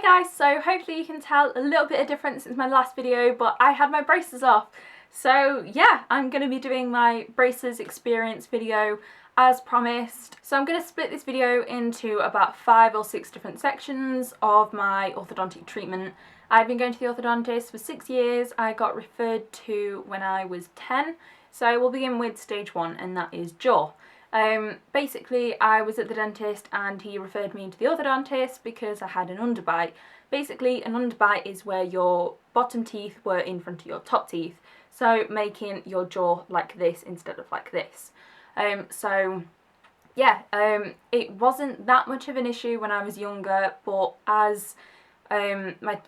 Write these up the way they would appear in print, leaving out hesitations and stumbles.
Hi guys, so hopefully you can tell a little bit of difference since my last video, but I had my braces off. So yeah, I'm going to be doing my braces experience video as promised. So I'm going to split this video into about 5 or 6 different sections of my orthodontic treatment. I've been going to the orthodontist for 6 years. I got referred to when I was 10. So we'll begin with stage 1, and that is jaw. Basically, I was at the dentist and he referred me to the orthodontist because I had an underbite. Basically, an underbite is where your bottom teeth were in front of your top teeth, so making your jaw like this instead of like this. It wasn't that much of an issue when I was younger, but as my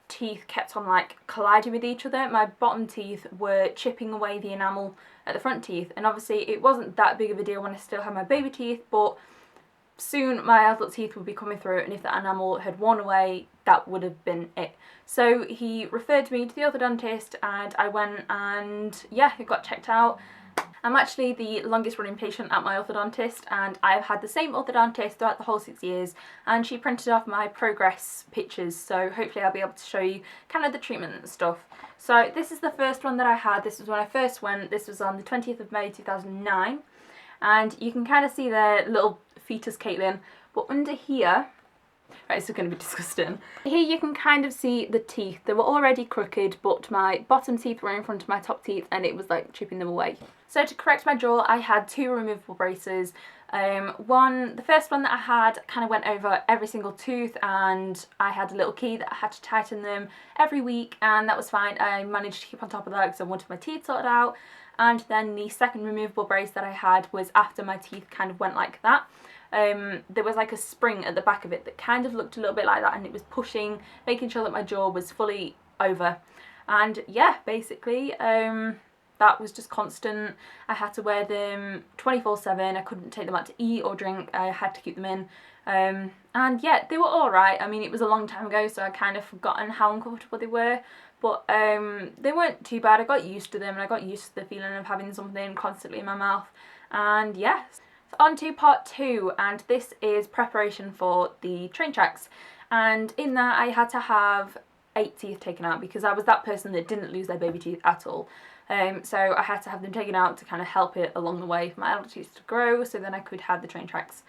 teeth kept on like colliding with each other, my bottom teeth were chipping away the enamel at the front teeth, and obviously it wasn't that big of a deal when I still had my baby teeth, but soon my adult teeth would be coming through, and if the enamel had worn away, that would have been it. So he referred me to the orthodontist and I went and yeah, it got checked out. I'm actually the longest running patient at my orthodontist, and I've had the same orthodontist throughout the whole 6 years, and she printed off my progress pictures, so hopefully I'll be able to show you kind of the treatment and stuff. So this is the first one that I had. This was when I first went. This was on the 20th of May 2009, and you can kind of see the little fetus Caitlin, but under here, right, this is going to be disgusting. Here you can kind of see the teeth. They were already crooked, but my bottom teeth were in front of my top teeth and it was like chipping them away. So to correct my jaw, I had 2 removable braces. The first one that I had kind of went over every single tooth, and I had a little key that I had to tighten them every week, and that was fine. I managed to keep on top of that because I wanted my teeth sorted out. And then the second removable brace that I had was after my teeth kind of went like that. There was like a spring at the back of it that kind of looked a little bit like that, and it was pushing, making sure that my jaw was fully over. And yeah, basically that was just constant. I had to wear them 24/7. I couldn't take them out to eat or drink. I had to keep them in. And yeah, they were alright. I mean, it was a long time ago, so I kind of forgotten how uncomfortable they were. But they weren't too bad. I got used to them, and I got used to the feeling of having something constantly in my mouth. And yes. So on to part 2, and this is preparation for the train tracks. And in that I had to have 8 teeth taken out because I was that person that didn't lose their baby teeth at all. So I had to have them taken out to kind of help it along the way for my adult teeth to grow, so then I could have the train tracks.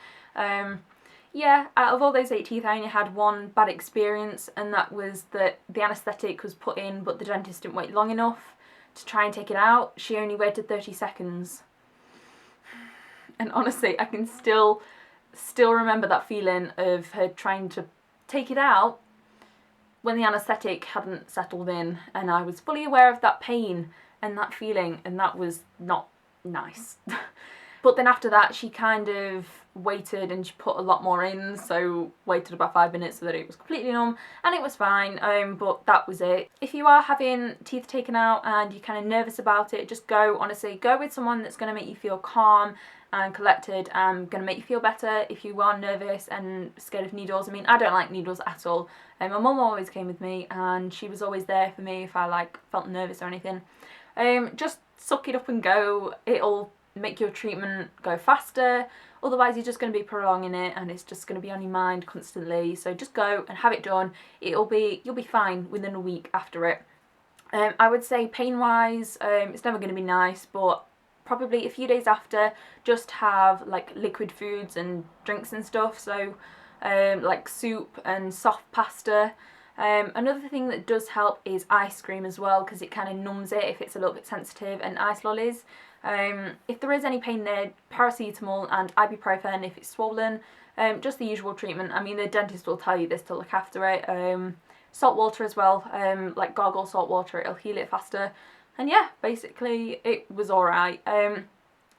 Yeah, out of all those 8 teeth, I only had one bad experience, and that was that the anaesthetic was put in, but the dentist didn't wait long enough to try and take it out. She only waited 30 seconds. And honestly, I can still remember that feeling of her trying to take it out when the anaesthetic hadn't settled in, and I was fully aware of that pain and that feeling, and that was not nice. But then after that, she kind of waited and she put a lot more in, so waited about 5 minutes so that it was completely numb, and it was fine, but that was it. If you are having teeth taken out and you're kind of nervous about it, just go, honestly, go with someone that's going to make you feel calm and collected and going to make you feel better. If you are nervous and scared of needles, I mean, I don't like needles at all. My mum always came with me, and she was always there for me if I like felt nervous or anything. Just suck it up and go. It'll make your treatment go faster, otherwise you're just going to be prolonging it and it's just going to be on your mind constantly. So just go and have it done. You'll be fine within a week after it. I would say pain wise, it's never going to be nice, but probably a few days after, just have like liquid foods and drinks and stuff, so like soup and soft pasta. Another thing that does help is ice cream as well, because it kind of numbs it if it's a little bit sensitive, and ice lollies. If there is any pain there, paracetamol and ibuprofen if it's swollen. Just the usual treatment. I mean, the dentist will tell you this to look after it. Salt water as well, like gargle salt water, it'll heal it faster. And yeah, basically it was alright.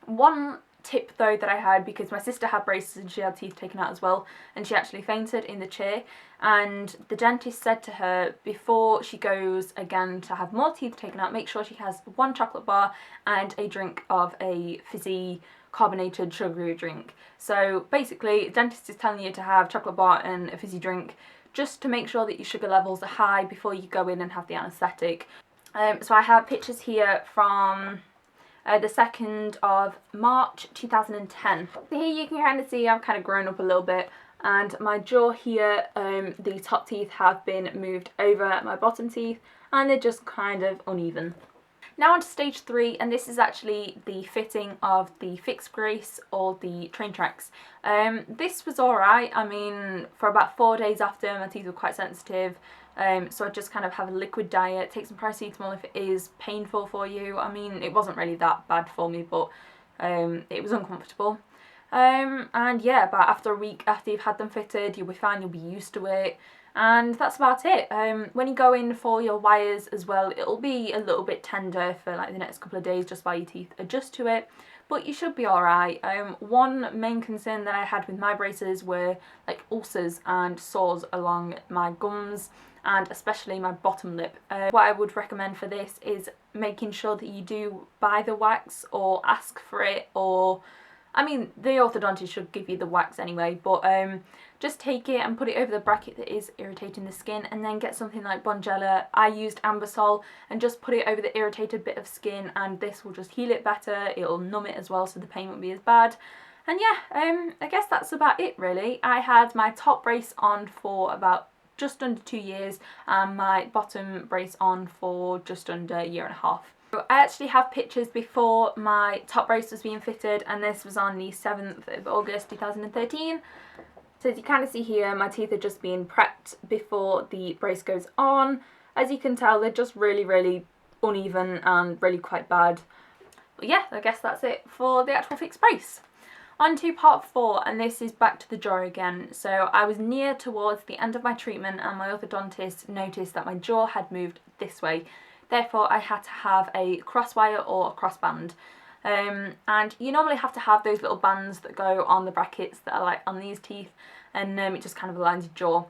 One tip though that I had, because my sister had braces and she had teeth taken out as well, and she actually fainted in the chair, and the dentist said to her before she goes again to have more teeth taken out, make sure she has 1 chocolate bar and a drink of a fizzy carbonated sugary drink. So basically the dentist is telling you to have chocolate bar and a fizzy drink just to make sure that your sugar levels are high before you go in and have the anaesthetic. So I have pictures here from the 2nd of March 2010. So here you can kind of see I've kind of grown up a little bit. and my jaw here, the top teeth have been moved over my bottom teeth and they're just kind of uneven. Now on to stage 3, and this is actually the fitting of the fixed brace or the train tracks. This was alright. I mean, for about 4 days after, my teeth were quite sensitive, so I just kind of have a liquid diet, take some paracetamol if it is painful for you. I mean, it wasn't really that bad for me, but it was uncomfortable. And yeah, but after a week after you've had them fitted, you'll be fine, you'll be used to it. And that's about it. When you go in for your wires as well, it'll be a little bit tender for like the next couple of days just while your teeth adjust to it, but you should be alright. One main concern that I had with my braces were like ulcers and sores along my gums and especially my bottom lip. What I would recommend for this is making sure that you do buy the wax or ask for it, or I mean, the orthodontist should give you the wax anyway, but just take it and put it over the bracket that is irritating the skin, and then get something like Bonjela. I used Ambisol and just put it over the irritated bit of skin, and this will just heal it better. It'll numb it as well, so the pain won't be as bad. And yeah, I guess that's about it really. I had my top brace on for about just under 2 years and my bottom brace on for just under a year and a half. I actually have pictures before my top brace was being fitted, and this was on the 7th of August 2013. So as you kind of see here, my teeth are just being prepped before the brace goes on. As you can tell, they're just really uneven and really quite bad. But yeah, I guess that's it for the actual fixed brace. On to part 4, and this is back to the jaw again. So I was near towards the end of my treatment and my orthodontist noticed that my jaw had moved this way. Therefore I had to have a crosswire or a crossband. And you normally have to have those little bands that go on the brackets that are like on these teeth, and it just kind of aligns your jaw.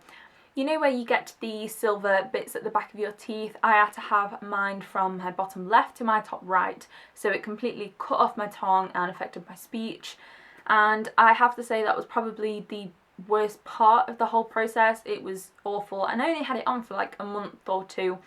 You know where you get the silver bits at the back of your teeth? I had to have mine from my bottom left to my top right, so it completely cut off my tongue and affected my speech. And I have to say that was probably the worst part of the whole process. It was awful, and I only had it on for like a month or 2.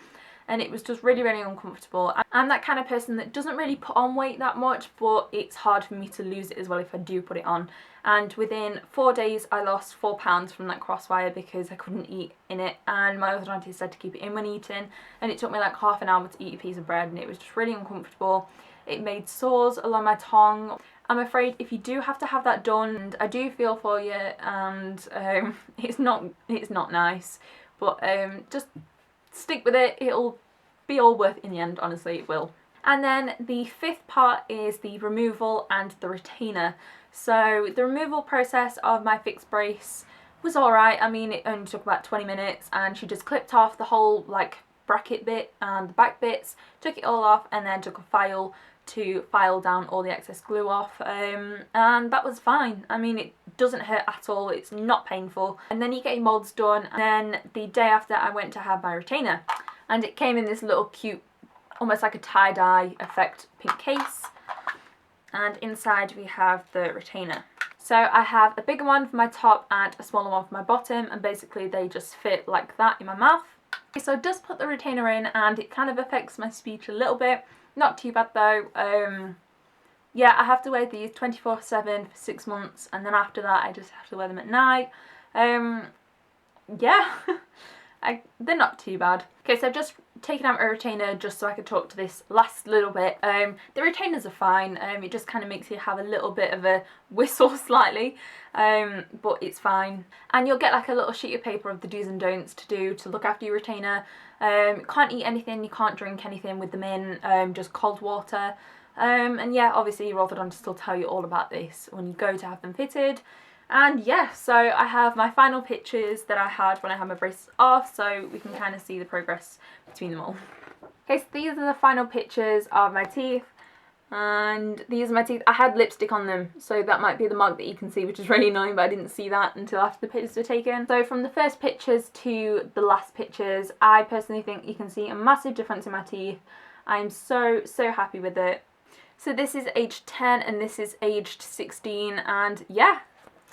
And it was just really uncomfortable. I'm that kind of person that doesn't really put on weight that much, but it's hard for me to lose it as well if I do put it on. And within 4 days I lost 4 pounds from that crosswire because I couldn't eat in it, and my orthodontist said to keep it in when eating, and it took me like half an hour to eat a piece of bread, and it was just really uncomfortable. It made sores along my tongue. I'm afraid if you do have to have that done, I do feel for you, and it's not nice, but just stick with it. It'll be all worth it in the end, honestly, it will. And then the 5th part is the removal and the retainer. So the removal process of my fixed brace was alright. I mean, it only took about 20 minutes, and she just clipped off the whole like bracket bit and the back bits, took it all off, and then took a file to file down all the excess glue off, and that was fine. I mean, it doesn't hurt at all, it's not painful. And then you get your moulds done, and then the day after I went to have my retainer, and it came in this little cute, almost like a tie-dye effect pink case, and inside we have the retainer. So I have a bigger one for my top and a smaller one for my bottom, and basically they just fit like that in my mouth. So I just put the retainer in, and it kind of affects my speech a little bit. Not too bad though. Yeah, I have to wear these 24/7 for 6 months, and then after that I just have to wear them at night. Yeah, they're not too bad. Okay, so I've just taken out a retainer just so I could talk to this last little bit. The retainers are fine. It just kind of makes you have a little bit of a whistle slightly, but it's fine. And you'll get like a little sheet of paper of the do's and don'ts to do to look after your retainer. You can't eat anything, you can't drink anything with them in, just cold water. And yeah, obviously your orthodontist will tell you all about this when you go to have them fitted. And yeah, so I have my final pictures that I had when I had my braces off, so we can kind of see the progress between them all. Okay, so these are the final pictures of my teeth, and these are my teeth. I had lipstick on them, so that might be the mark that you can see, which is really annoying, but I didn't see that until after the pictures were taken. So from the first pictures to the last pictures, I personally think you can see a massive difference in my teeth. I'm so happy with it. So this is aged 10 and this is aged 16, and yeah,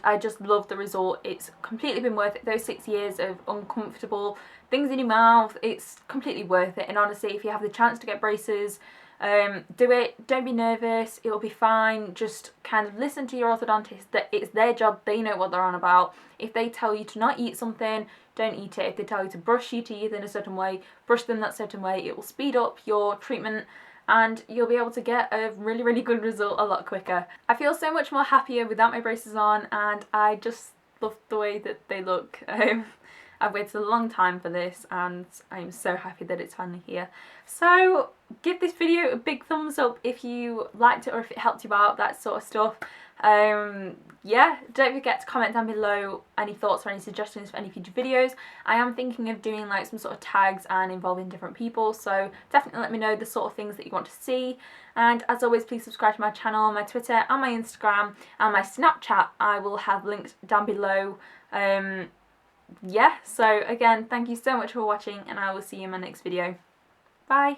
I just love the result. It's completely been worth it. Those 6 years of uncomfortable things in your mouth, it's completely worth it. And honestly, if you have the chance to get braces, Do it, don't be nervous, it'll be fine. Just kind of listen to your orthodontist, that it's their job, they know what they're on about. If they tell you to not eat something, don't eat it. If they tell you to brush your teeth in a certain way, brush them that certain way. It will speed up your treatment and you'll be able to get a really, really good result a lot quicker. I feel so much more happier without my braces on, and I just love the way that they look. I've waited a long time for this and I'm so happy that it's finally here. So give this video a big thumbs up if you liked it or if it helped you out, that sort of stuff. Yeah, don't forget to comment down below any thoughts or any suggestions for any future videos. I am thinking of doing like some sort of tags and involving different people, so definitely let me know the sort of things that you want to see. And as always, please subscribe to my channel, my Twitter and my Instagram and my Snapchat I will have linked down below. Yeah, so again, thank you so much for watching and I will see you in my next video. Bye!